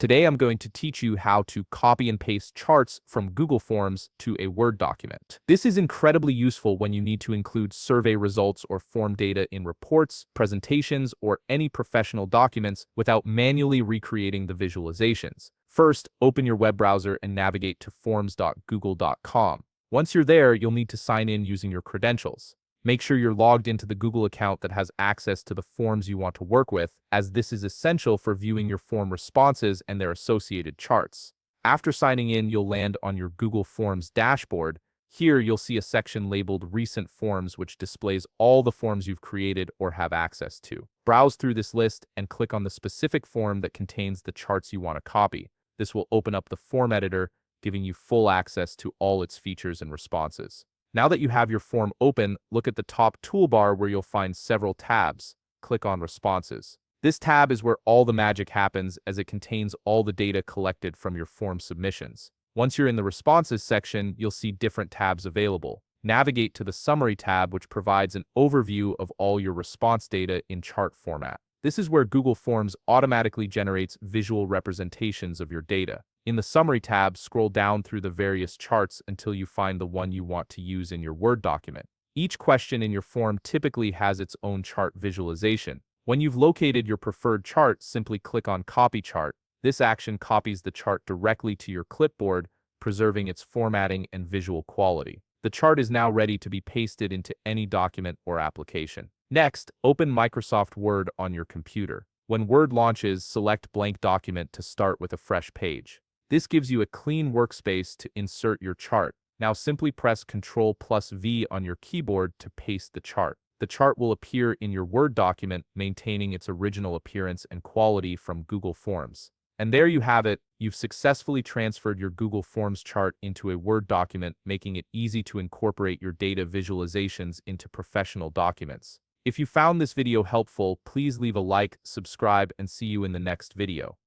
Today I'm going to teach you how to copy and paste charts from Google Forms to a Word document. This is incredibly useful when you need to include survey results or form data in reports, presentations, or any professional documents without manually recreating the visualizations. First, open your web browser and navigate to forms.google.com. Once you're there, you'll need to sign in using your credentials. Make sure you're logged into the Google account that has access to the forms you want to work with, as this is essential for viewing your form responses and their associated charts. After signing in, you'll land on your Google Forms dashboard. Here, you'll see a section labeled Recent Forms, which displays all the forms you've created or have access to. Browse through this list and click on the specific form that contains the charts you want to copy. This will open up the form editor, giving you full access to all its features and responses. Now that you have your form open, look at the top toolbar where you'll find several tabs. Click on Responses. This tab is where all the magic happens, as it contains all the data collected from your form submissions. Once you're in the Responses section, you'll see different tabs available. Navigate to the Summary tab, which provides an overview of all your response data in chart format. This is where Google Forms automatically generates visual representations of your data. In the Summary tab, scroll down through the various charts until you find the one you want to use in your Word document. Each question in your form typically has its own chart visualization. When you've located your preferred chart, simply click on Copy Chart. This action copies the chart directly to your clipboard, preserving its formatting and visual quality. The chart is now ready to be pasted into any document or application. Next, open Microsoft Word on your computer. When Word launches, select Blank Document to start with a fresh page. This gives you a clean workspace to insert your chart. Now simply press Ctrl+V on your keyboard to paste the chart. The chart will appear in your Word document, maintaining its original appearance and quality from Google Forms. And there you have it. You've successfully transferred your Google Forms chart into a Word document, making it easy to incorporate your data visualizations into professional documents. If you found this video helpful, please leave a like, subscribe, and see you in the next video.